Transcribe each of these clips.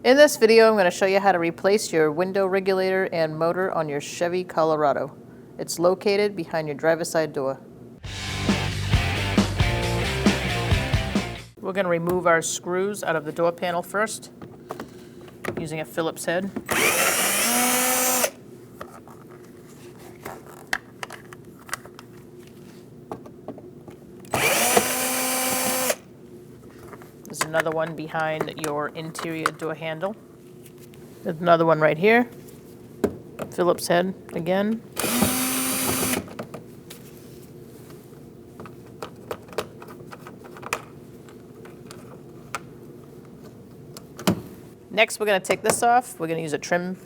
In this video, I'm going to show you how to replace your window regulator and motor on your Chevy Colorado. It's located behind your driver's side door. We're going to remove our screws out of the door panel first, using a Phillips head. There's another one behind your interior door handle. There's another one right here. Phillips head again. Next, we're going to take this off. We're going to use a trim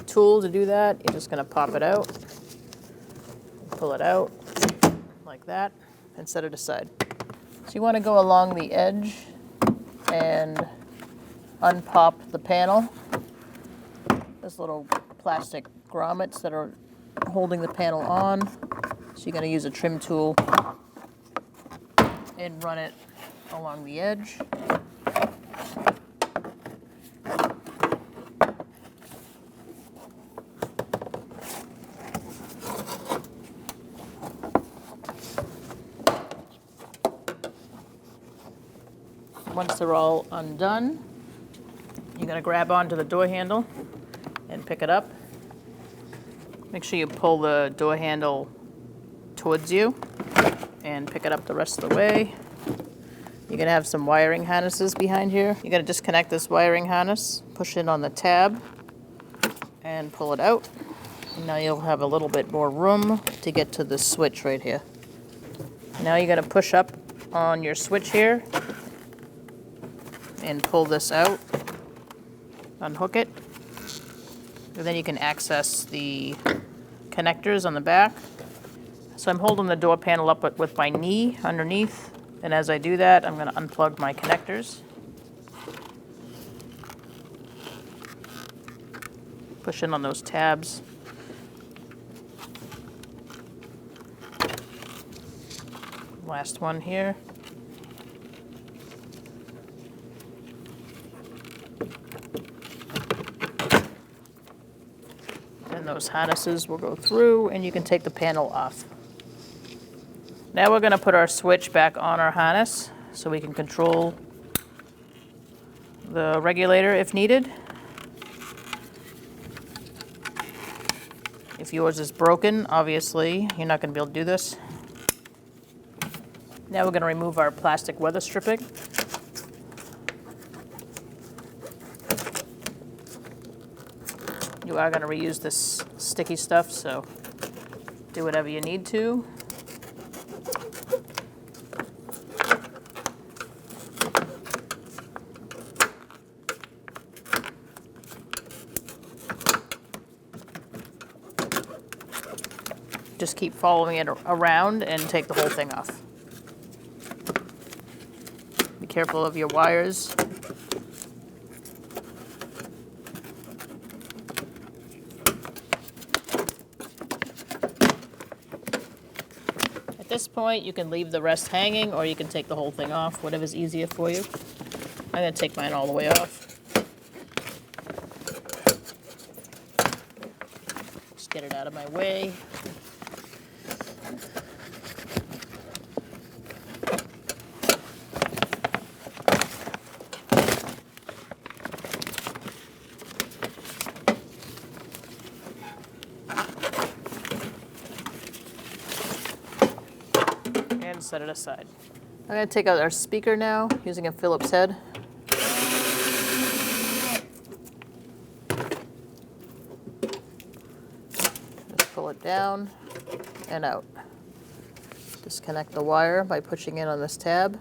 tool to do that. You're just going to pop it out, pull it out like that, and set it aside. So you want to go along the edge and unpop the panel. There's little plastic grommets that are holding the panel on. So you're going to use a trim tool and run it along the edge. Once they're all undone, you're going to grab onto the door handle and pick it up. Make sure you pull the door handle towards you and pick it up the rest of the way. You're going to have some wiring harnesses behind here. You're going to disconnect this wiring harness, push it on the tab, and pull it out. And now you'll have a little bit more room to get to the switch right here. Now you're going to push up on your switch here and pull this out, unhook it, and then you can access the connectors on the back. So I'm holding the door panel up with my knee underneath, and as I do that, I'm going to unplug my connectors. Push in on those tabs. Last one here. Those harnesses will go through and you can take the panel off. Now we're going to put our switch back on our harness so we can control the regulator if needed. If yours is broken, obviously you're not going to be able to do this. Now we're going to remove our plastic weather stripping. You are going to reuse this sticky stuff, so do whatever you need to. Just keep following it around and take the whole thing off. Be careful of your wires. At this point, you can leave the rest hanging or you can take the whole thing off, whatever's easier for you. I'm going to take mine all the way off. Just get it out of my way. And set it aside. I'm going to take out our speaker now using a Phillips head. Just pull it down and out. Disconnect the wire by pushing in on this tab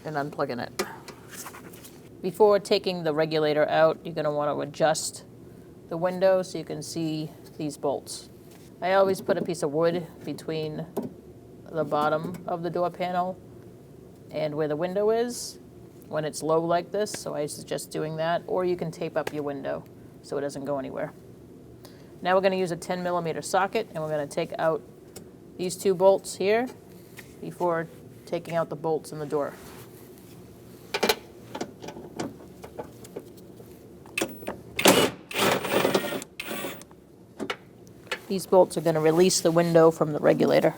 and unplugging it. Before taking the regulator out, you're going to want to adjust the window so you can see these bolts. I always put a piece of wood between the bottom of the door panel and where the window is when it's low like this, so I suggest doing that, or you can tape up your window so it doesn't go anywhere. Now we're going to use a 10mm socket, and we're going to take out these two bolts here before taking out the bolts in the door. These bolts are going to release the window from the regulator.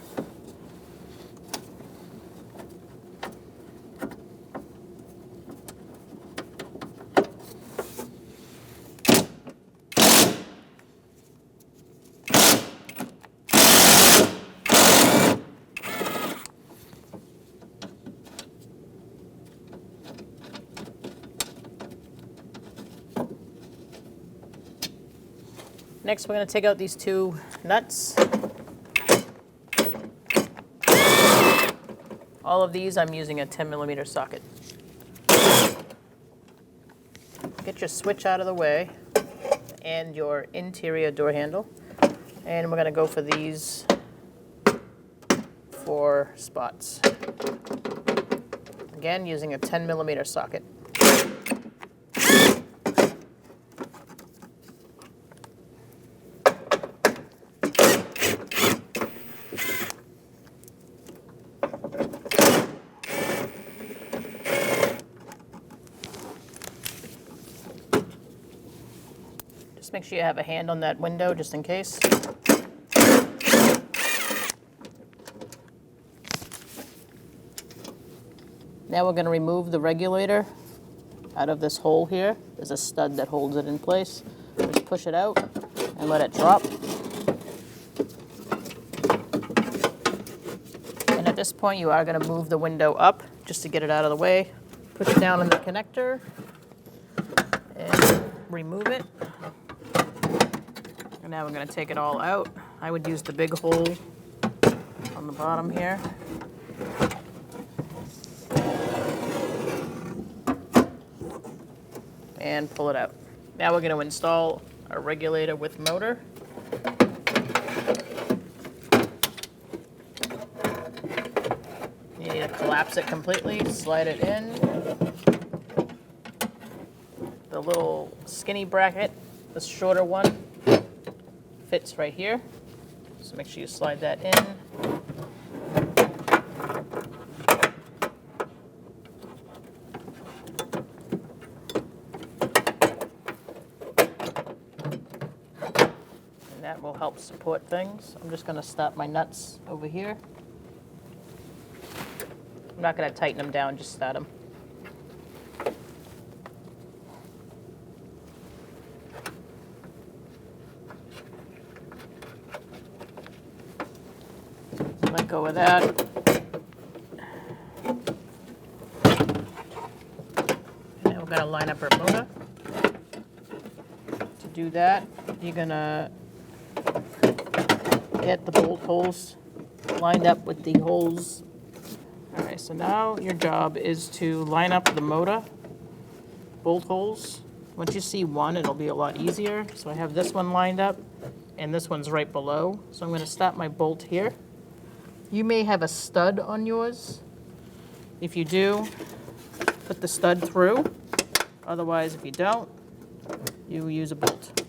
Next, we're going to take out these two nuts. All of these, I'm using a 10mm socket. Get your switch out of the way and your interior door handle. And we're going to go for these 4 spots. Again, using a 10mm socket. Just make sure you have a hand on that window just in case. Now we're going to remove the regulator out of this hole here. There's a stud that holds it in place. Just push it out and let it drop. And at this point, you are going to move the window up just to get it out of the way. Push it down on the connector and remove it. And now we're going to take it all out. I would use the big hole on the bottom here. And pull it out. Now we're going to install a regulator with motor. You need to collapse it completely, slide it in. The little skinny bracket, the shorter one, fits right here. So make sure you slide that in. That will help support things. I'm just going to stop my nuts over here. I'm not going to tighten them down, just start them. Let go of that. And we're going to line up our motor. To do that, you're going to get the bolt holes lined up with the holes. All right, so now your job is to line up the motor bolt holes. Once you see one, it'll be a lot easier. So I have this one lined up, and this one's right below. So I'm going to stop my bolt here. You may have a stud on yours. If you do, put the stud through. Otherwise, if you don't, you use a bolt.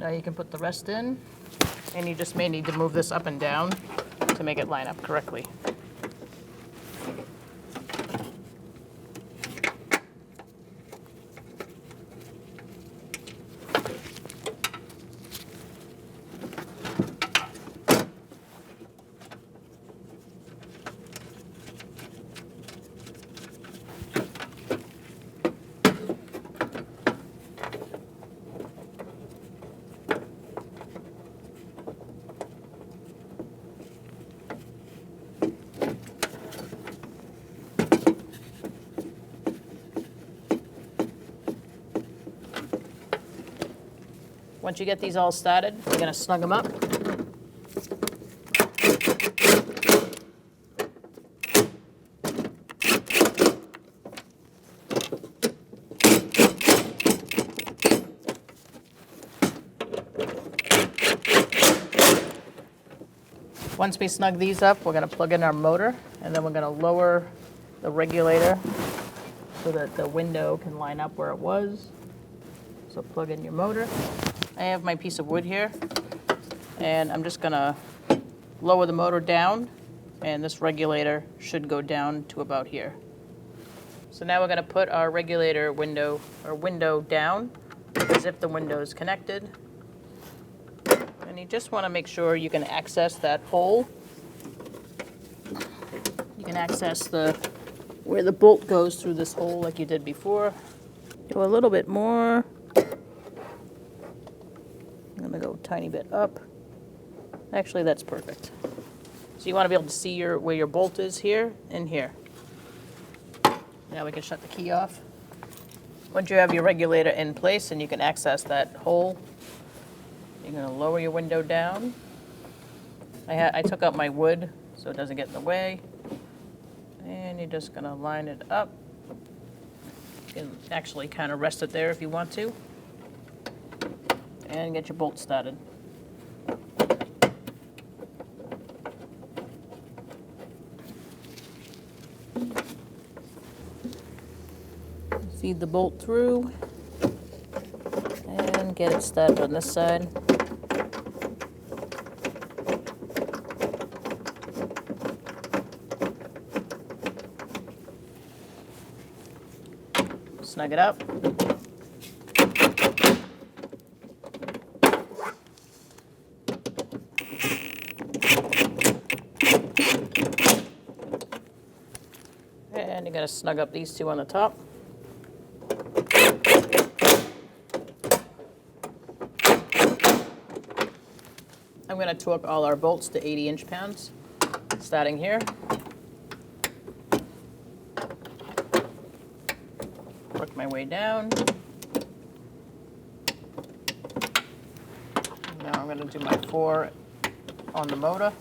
Now you can put the rest in, and you just may need to move this up and down to make it line up correctly. Once you get these all started, you're going to snug them up. Once we snug these up, we're going to plug in our motor, and then we're going to lower the regulator so that the window can line up where it was. So plug in your motor. I have my piece of wood here, and I'm just going to lower the motor down and this regulator should go down to about here. So now we're going to put our regulator window down as if the window is connected. And you just want to make sure you can access that hole. You can access where the bolt goes through this hole like you did before. Do a little bit more. I'm going to go a tiny bit up. Actually, that's perfect. So you want to be able to see where your bolt is here and here. Now we can shut the key off. Once you have your regulator in place and you can access that hole, you're going to lower your window down. I took out my wood so it doesn't get in the way. And you're just going to line it up. You can actually kind of rest it there if you want to. And get your bolt started. Feed the bolt through and get it started on this side. Snug it up. And you're going to snug up these two on the top. I'm going to torque all our bolts to 80 inch-pounds, starting here. Work my way down. Now I'm going to do my 4 on the motor.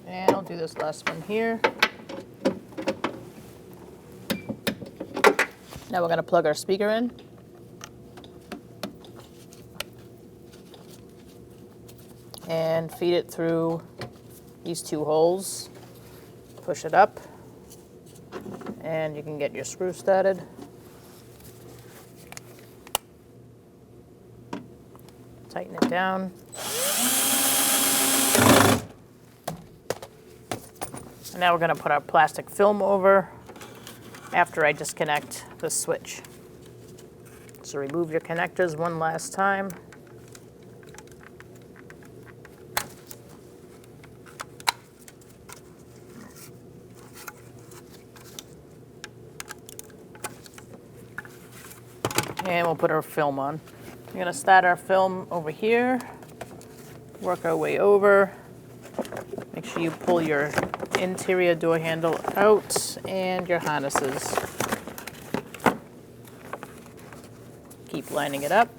And I'll do this last one here. Now we're going to plug our speaker in. And feed it through these 2 holes. Push it up. And you can get your screw started. Tighten it down. And now we're going to put our plastic film over after I disconnect the switch. So remove your connectors one last time. And we'll put our film on. We're going to start our film over here, work our way over. Make sure you pull your interior door handle out and your harnesses. Keep lining it up.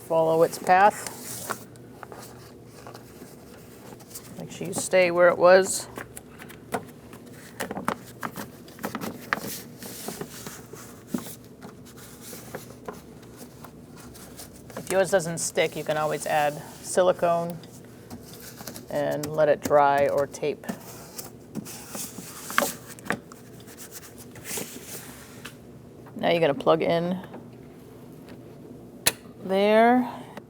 Follow its path. Make sure you stay where it was. If yours doesn't stick, you can always add silicone and let it dry or tape. Now you're going to plug in there.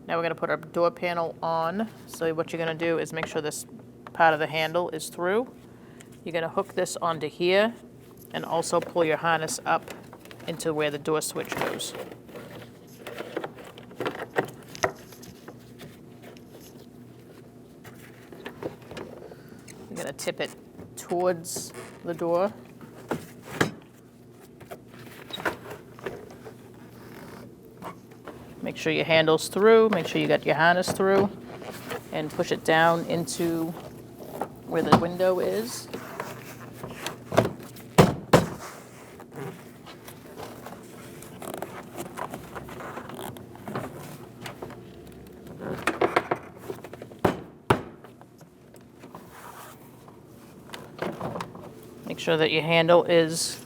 Now we're going to put our door panel on. So what you're going to do is make sure this part of the handle is through. You're going to hook this onto here and also pull your harness up into where the door switch goes. You're going to tip it towards the door. Make sure your handle's through, make sure you got your harness through, and push it down into where the window is. Make sure that your handle is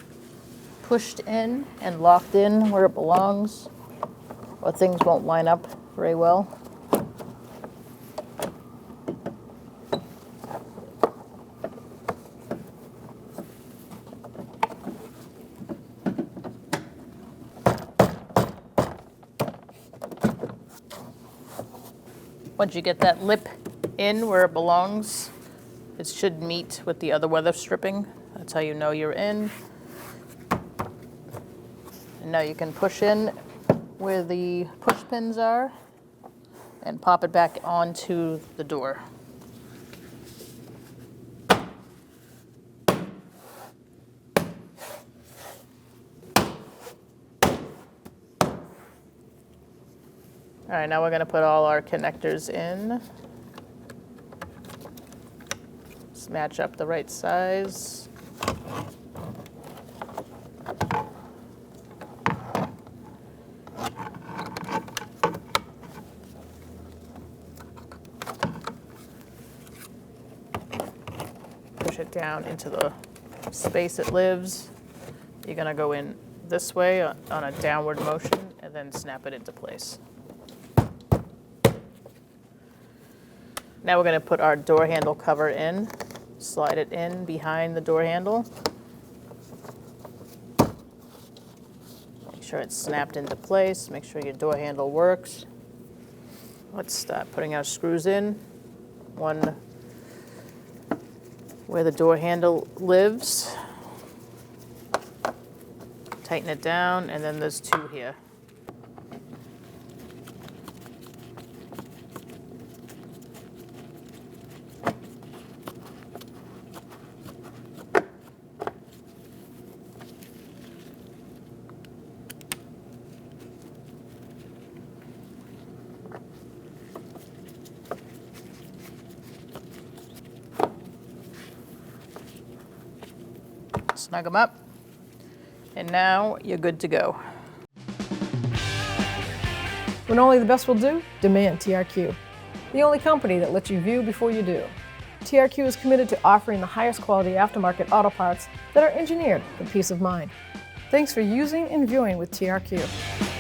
pushed in and locked in where it belongs, or things won't line up very well. Once you get that lip in where it belongs, it should meet with the other weather stripping. That's how you know you're in. And now you can push in where the push pins are and pop it back onto the door. All right, now we're going to put all our connectors in. Just match up the right size. Push it down into the space it lives. You're going to go in this way on a downward motion and then snap it into place. Now we're going to put our door handle cover in, slide it in behind the door handle. Make sure it's snapped into place, make sure your door handle works. Let's start putting our screws in. One where the door handle lives. Tighten it down, and then there's two here. Snug them up, and now you're good to go. When only the best will do, demand TRQ. The only company that lets you view before you do. TRQ is committed to offering the highest quality aftermarket auto parts that are engineered for peace of mind. Thanks for using and viewing with TRQ.